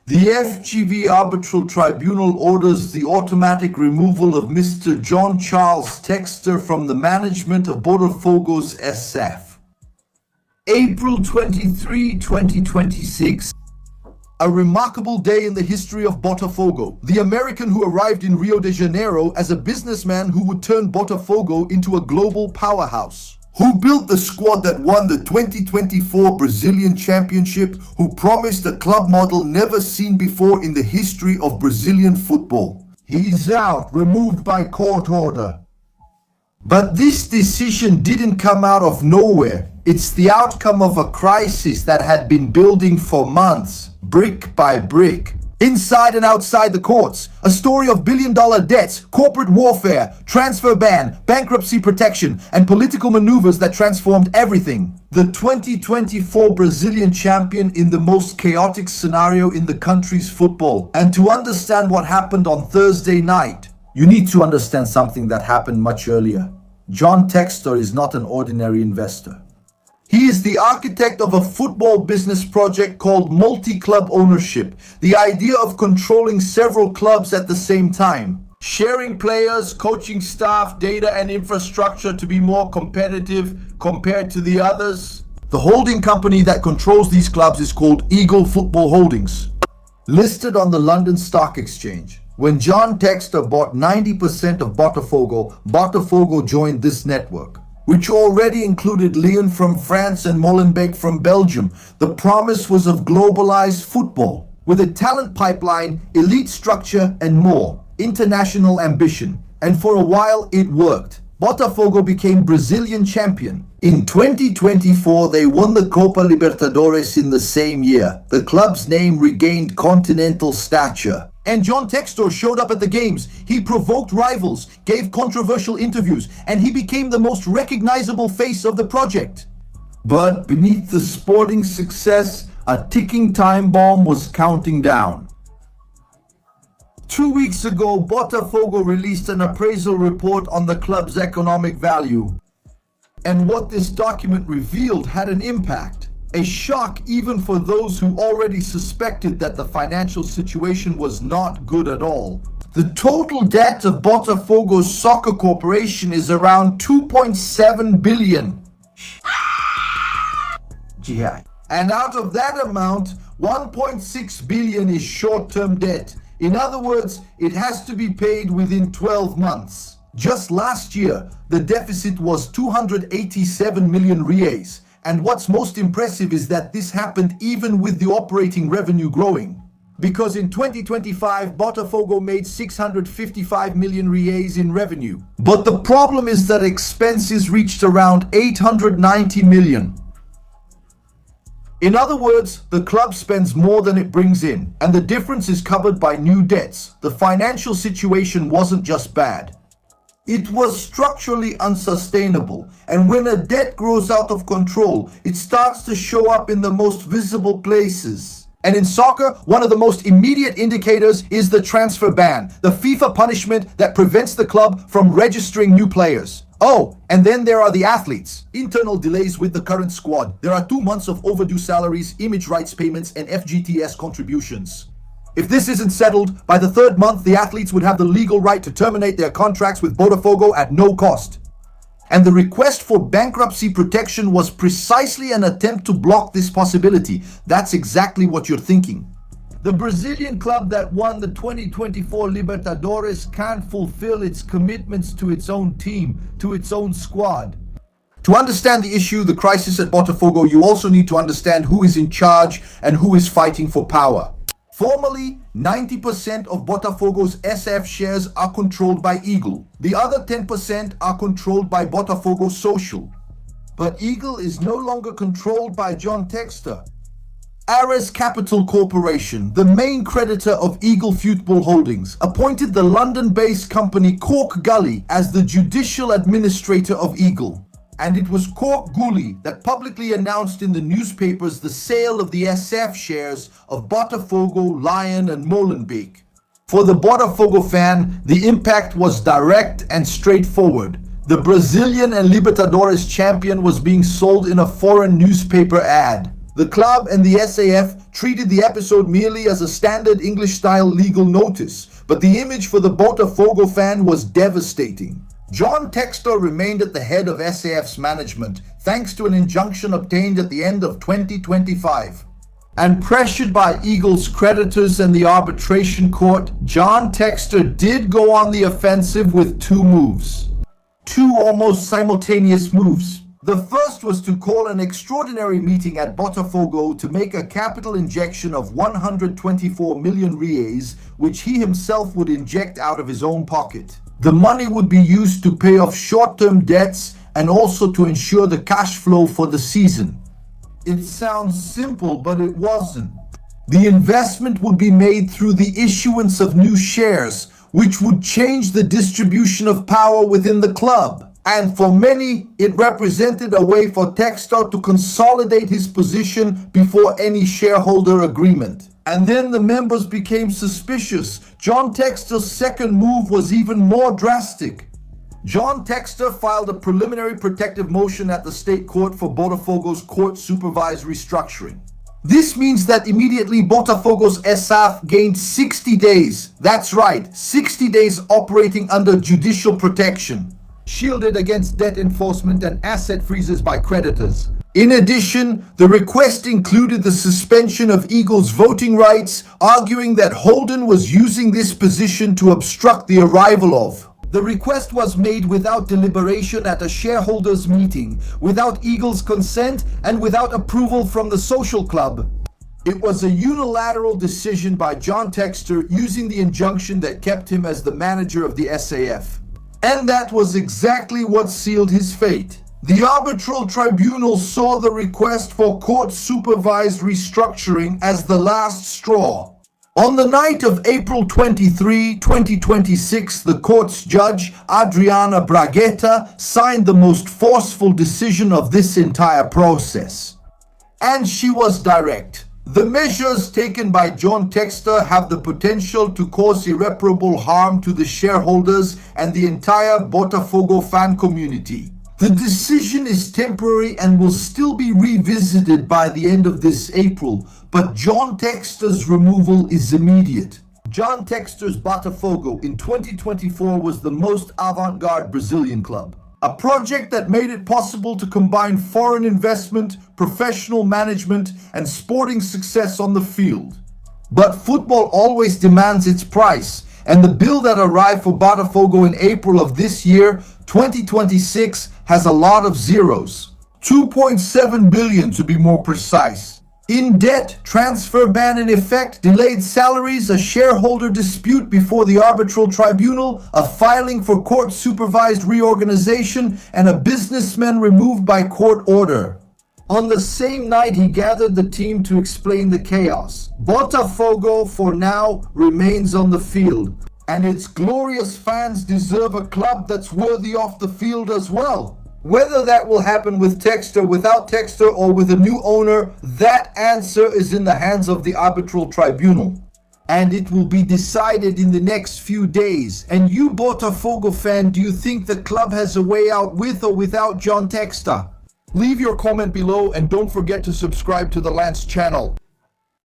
The FGV Arbitral Tribunal orders the automatic removal of Mr. John Charles Textor from the management of Botafogo's SF. April 23, 2026. A remarkable day in the history of Botafogo. The American who arrived in Rio de Janeiro as a businessman who would turn Botafogo into a global powerhouse. Who built the squad that won the 2024 Brazilian Championship, who promised a club model never seen before in the history of Brazilian football. He's out, removed by court order. But this decision didn't come out of nowhere. It's the outcome of a crisis that had been building for months, brick by brick. Inside and outside the courts, a story of billion-dollar debts, corporate warfare, transfer ban, bankruptcy protection, and political maneuvers that transformed everything. The 2024 Brazilian champion in the most chaotic scenario in the country's football. And to understand what happened on Thursday night, you need to understand something that happened much earlier. John Textor is not an ordinary investor. He is the architect of a football business project called multi-club ownership, the idea of controlling several clubs at the same time, sharing players, coaching staff, data and infrastructure to be more competitive compared to the others. The holding company that controls these clubs is called Eagle Football Holdings, listed on the London Stock Exchange. When John Textor bought 90% of Botafogo, Botafogo joined this network, which already included Lyon from France and Molenbeek from Belgium. The promise was of globalized football, with a talent pipeline, elite structure, and more. International ambition. And for a while, it worked. Botafogo became Brazilian champion. In 2024, they won the Copa Libertadores in the same year. The club's name regained continental stature. And John Textor showed up at the games. He provoked rivals, gave controversial interviews, and he became the most recognizable face of the project. But beneath the sporting success, a ticking time bomb was counting down. 2 weeks ago, Botafogo released an appraisal report on the club's economic value. And what this document revealed had an impact. A shock even for those who already suspected that the financial situation was not good at all. The total debt of Botafogo's soccer corporation is around 2.7 billion. And out of that amount, 1.6 billion is short-term debt. In other words, it has to be paid within 12 months. Just last year, the deficit was 287 million reais. And what's most impressive is that this happened even with the operating revenue growing. Because in 2025, Botafogo made 655 million reais in revenue. But the problem is that expenses reached around 890 million. In other words, the club spends more than it brings in, and the difference is covered by new debts. The financial situation wasn't just bad. It was structurally unsustainable, and when a debt grows out of control, it starts to show up in the most visible places. And in soccer, one of the most immediate indicators is the transfer ban, the FIFA punishment that prevents the club from registering new players. Oh, and then there are the athletes. Internal delays with the current squad. There are 2 months of overdue salaries, image rights payments, and FGTS contributions. If this isn't settled, by the 3rd month, the athletes would have the legal right to terminate their contracts with Botafogo at no cost. And the request for bankruptcy protection was precisely an attempt to block this possibility. That's exactly what you're thinking. The Brazilian club that won the 2024 Libertadores can't fulfill its commitments to its own team, to its own squad. To understand the issue, the crisis at Botafogo, you also need to understand who is in charge and who is fighting for power. Formally, 90% of Botafogo's SF shares are controlled by Eagle. The other 10% are controlled by Botafogo Social. But Eagle is no longer controlled by John Textor. Ares Capital Corporation, the main creditor of Eagle Football Holdings, appointed the London-based company Cork Gully as the judicial administrator of Eagle. And it was Cork Gully that publicly announced in the newspapers the sale of the SF shares of Botafogo, Lyon and Molenbeek. For the Botafogo fan, the impact was direct and straightforward. The Brazilian and Libertadores champion was being sold in a foreign newspaper ad. The club and the SAF treated the episode merely as a standard English-style legal notice, but the image for the Botafogo fan was devastating. John Textor remained at the head of SAF's management, thanks to an injunction obtained at the end of 2025. And pressured by Eagles creditors and the arbitration court, John Textor did go on the offensive with two moves. Two almost simultaneous moves. The first was to call an extraordinary meeting at Botafogo to make a capital injection of 124 million reais, which he himself would inject out of his own pocket. The money would be used to pay off short-term debts and also to ensure the cash flow for the season. It sounds simple, but it wasn't. The investment would be made through the issuance of new shares, which would change the distribution of power within the club. And for many, it represented a way for Textor to consolidate his position before any shareholder agreement. And then the members became suspicious. John Textor's second move was even more drastic. John Textor filed a preliminary protective motion at the state court for Botafogo's court-supervised restructuring. This means that immediately Botafogo's SAF gained 60 days. That's right, 60 days operating under judicial protection, shielded against debt enforcement and asset freezes by creditors. In addition, the request included the suspension of Eagles' voting rights, arguing that Holden was using this position to obstruct the arrival of. The request was made without deliberation at a shareholders' meeting, without Eagles' consent, and without approval from the social club. It was a unilateral decision by John Textor using the injunction that kept him as the manager of the SAF. And that was exactly what sealed his fate. The arbitral tribunal saw the request for court-supervised restructuring as the last straw. On the night of April 23, 2026, the court's judge, Adriana Bragueta, signed the most forceful decision of this entire process. And she was direct. The measures taken by John Textor have the potential to cause irreparable harm to the shareholders and the entire Botafogo fan community. The decision is temporary and will still be revisited by the end of this April, but John Textor's removal is immediate. John Textor's Botafogo in 2024 was the most avant-garde Brazilian club. A project that made it possible to combine foreign investment, professional management, and sporting success on the field. But football always demands its price, and the bill that arrived for Botafogo in April of this year, 2026, has a lot of zeros. 2.7 billion to be more precise. In debt, transfer ban in effect, delayed salaries, a shareholder dispute before the arbitral tribunal, a filing for court-supervised reorganization, and a businessman removed by court order. On the same night, he gathered the team to explain the chaos. Botafogo, for now, remains on the field, and its glorious fans deserve a club that's worthy off the field as well. Whether that will happen with Textor, without Textor, or with a new owner, that answer is in the hands of the arbitral tribunal. And it will be decided in the next few days. And you, Botafogo fan, do you think the club has a way out with or without John Textor? Leave your comment below and don't forget to subscribe to the Lance channel.